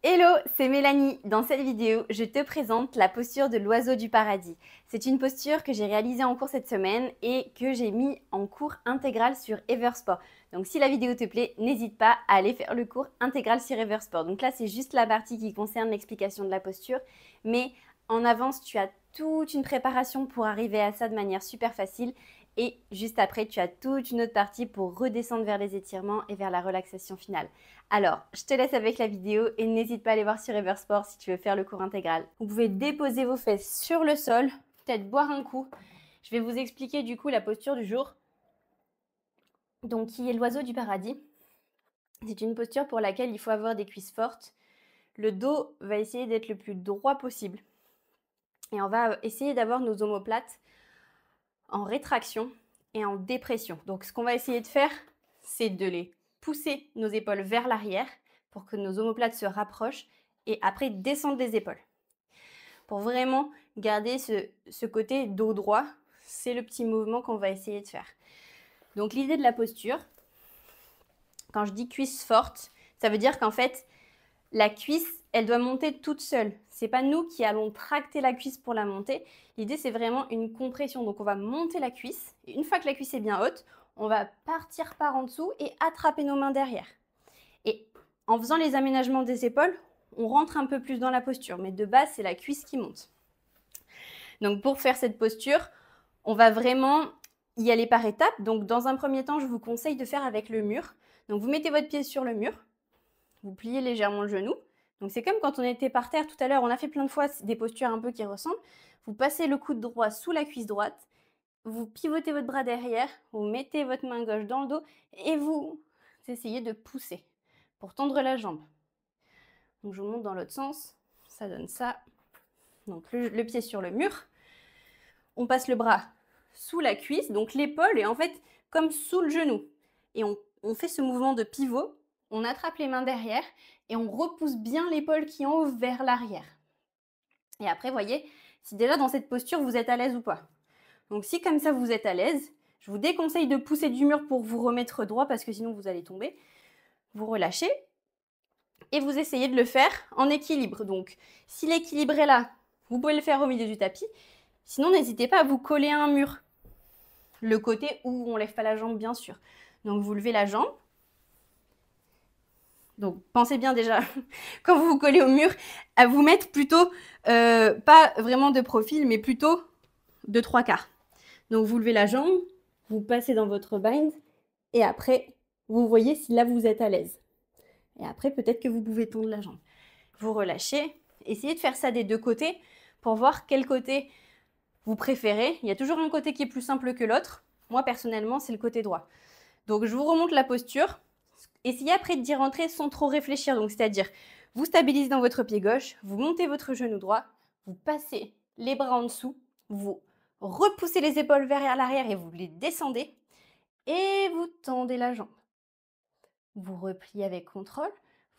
Hello, c'est Mélanie. Dans cette vidéo, je te présente la posture de l'oiseau du paradis. C'est une posture que j'ai réalisée en cours cette semaine et que j'ai mis en cours intégral sur Eversport. Donc si la vidéo te plaît, n'hésite pas à aller faire le cours intégral sur Eversport. Donc là, c'est juste la partie qui concerne l'explication de la posture. Mais en avance, tu as toute une préparation pour arriver à ça de manière super facile. Et juste après, tu as toute une autre partie pour redescendre vers les étirements et vers la relaxation finale. Alors, je te laisse avec la vidéo et n'hésite pas à aller voir sur Eversport si tu veux faire le cours intégral. Vous pouvez déposer vos fesses sur le sol, peut-être boire un coup. Je vais vous expliquer du coup la posture du jour. Donc, qui est l'oiseau du paradis. C'est une posture pour laquelle il faut avoir des cuisses fortes. Le dos va essayer d'être le plus droit possible. Et on va essayer d'avoir nos omoplates en rétraction et en dépression. Donc, ce qu'on va essayer de faire, c'est de les pousser nos épaules vers l'arrière pour que nos omoplates se rapprochent et après descendre les épaules. Pour vraiment garder ce côté dos droit, c'est le petit mouvement qu'on va essayer de faire. Donc l'idée de la posture, quand je dis cuisse forte, ça veut dire qu'en fait, la cuisse, elle doit monter toute seule. C'est pas nous qui allons tracter la cuisse pour la monter. L'idée, c'est vraiment une compression. Donc on va monter la cuisse. Et une fois que la cuisse est bien haute, on va partir par en dessous et attraper nos mains derrière. Et en faisant les aménagements des épaules, on rentre un peu plus dans la posture. Mais de base, c'est la cuisse qui monte. Donc pour faire cette posture, on va vraiment y aller par étapes. Donc dans un premier temps, je vous conseille de faire avec le mur. Donc vous mettez votre pied sur le mur, vous pliez légèrement le genou. Donc c'est comme quand on était par terre tout à l'heure, on a fait plein de fois des postures un peu qui ressemblent. Vous passez le coude droit sous la cuisse droite, vous pivotez votre bras derrière, vous mettez votre main gauche dans le dos et vous essayez de pousser pour tendre la jambe. Donc je vous montre dans l'autre sens, ça donne ça. Donc le pied sur le mur. On passe le bras sous la cuisse, donc l'épaule est en fait comme sous le genou. Et on fait ce mouvement de pivot, on attrape les mains derrière et on repousse bien l'épaule qui est en haut vers l'arrière. Et après, voyez, si déjà dans cette posture, vous êtes à l'aise ou pas. Donc si comme ça, vous êtes à l'aise, je vous déconseille de pousser du mur pour vous remettre droit parce que sinon, vous allez tomber. Vous relâchez et vous essayez de le faire en équilibre. Donc si l'équilibre est là, vous pouvez le faire au milieu du tapis. Sinon, n'hésitez pas à vous coller à un mur. Le côté où on ne lève pas la jambe, bien sûr. Donc, vous levez la jambe. Donc, pensez bien déjà, quand vous vous collez au mur, à vous mettre plutôt, pas vraiment de profil, mais plutôt de 3/4. Donc, vous levez la jambe, vous passez dans votre bind, et après, vous voyez si là, vous êtes à l'aise. Et après, peut-être que vous pouvez tendre la jambe. Vous relâchez. Essayez de faire ça des deux côtés pour voir quel côté vous préférez. Il y a toujours un côté qui est plus simple que l'autre. Moi, personnellement, c'est le côté droit. Donc, je vous remonte la posture. Essayez après d'y rentrer sans trop réfléchir. Donc, c'est-à-dire, vous stabilisez dans votre pied gauche, vous montez votre genou droit, vous passez les bras en dessous, vous repoussez les épaules vers l'arrière et vous les descendez. Et vous tendez la jambe. Vous repliez avec contrôle,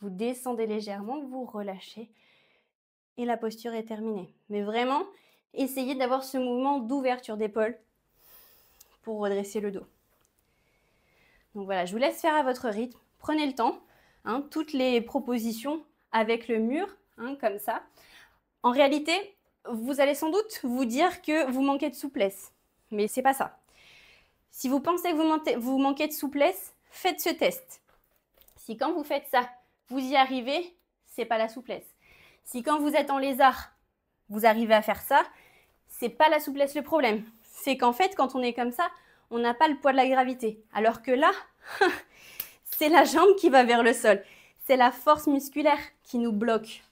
vous descendez légèrement, vous relâchez. Et la posture est terminée. Mais vraiment, essayez d'avoir ce mouvement d'ouverture d'épaule pour redresser le dos. Donc voilà, je vous laisse faire à votre rythme. Prenez le temps. Toutes les propositions avec le mur, comme ça. En réalité, vous allez sans doute vous dire que vous manquez de souplesse. Mais c'est pas ça. Si vous pensez que vous manquez de souplesse, faites ce test. Si quand vous faites ça, vous y arrivez, c'est pas la souplesse. Si quand vous êtes en lézard, vous arrivez à faire ça, c'est pas la souplesse le problème. C'est qu'en fait, quand on est comme ça, on n'a pas le poids de la gravité. Alors que là, c'est la jambe qui va vers le sol. C'est la force musculaire qui nous bloque.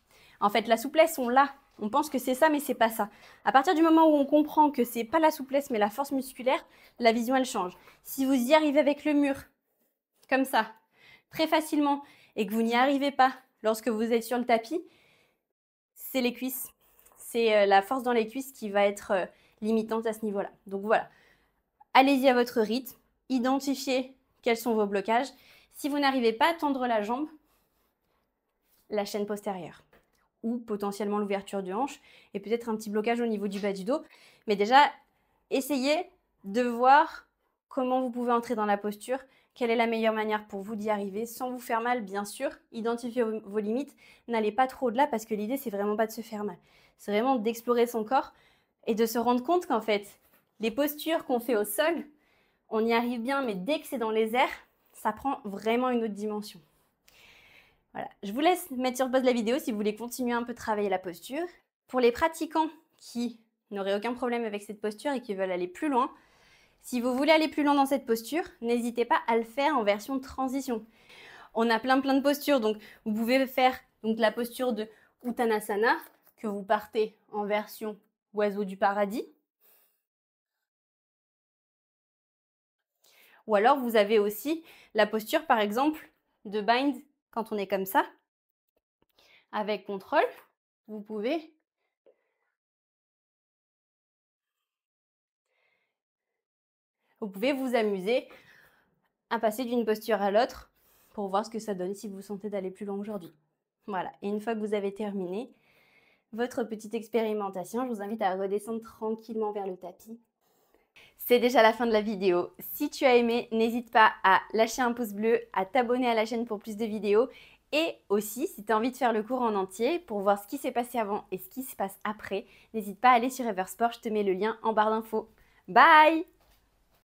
En fait, la souplesse, on l'a. On pense que c'est ça, mais c'est pas ça. À partir du moment où on comprend que c'est pas la souplesse, mais la force musculaire, la vision, elle change. Si vous y arrivez avec le mur, comme ça, très facilement, et que vous n'y arrivez pas lorsque vous êtes sur le tapis, c'est les cuisses. C'est la force dans les cuisses qui va être limitante à ce niveau-là. Donc voilà, allez-y à votre rythme, identifiez quels sont vos blocages. Si vous n'arrivez pas à tendre la jambe, la chaîne postérieure ou potentiellement l'ouverture de hanche et peut-être un petit blocage au niveau du bas du dos. Mais déjà, essayez de voir comment vous pouvez entrer dans la posture quelle est la meilleure manière pour vous d'y arriver sans vous faire mal, bien sûr. Identifiez vos limites, n'allez pas trop au-delà parce que l'idée, c'est vraiment pas de se faire mal. C'est vraiment d'explorer son corps et de se rendre compte qu'en fait, les postures qu'on fait au sol, on y arrive bien, mais dès que c'est dans les airs, ça prend vraiment une autre dimension. Voilà, je vous laisse mettre sur pause la vidéo si vous voulez continuer un peu travailler la posture. Pour les pratiquants qui n'auraient aucun problème avec cette posture et qui veulent aller plus loin, si vous voulez aller plus loin dans cette posture, n'hésitez pas à le faire en version transition. On a plein de postures, donc vous pouvez faire la posture de Uttanasana, que vous partez en version oiseau du paradis. Ou alors vous avez aussi la posture par exemple de bind quand on est comme ça. Avec contrôle, vous pouvez vous amuser à passer d'une posture à l'autre pour voir ce que ça donne si vous sentez d'aller plus loin aujourd'hui. Voilà, et une fois que vous avez terminé votre petite expérimentation, je vous invite à redescendre tranquillement vers le tapis. C'est déjà la fin de la vidéo. Si tu as aimé, n'hésite pas à lâcher un pouce bleu, à t'abonner à la chaîne pour plus de vidéos. Et aussi, si tu as envie de faire le cours en entier pour voir ce qui s'est passé avant et ce qui se passe après, n'hésite pas à aller sur Eversport, je te mets le lien en barre d'infos. Bye!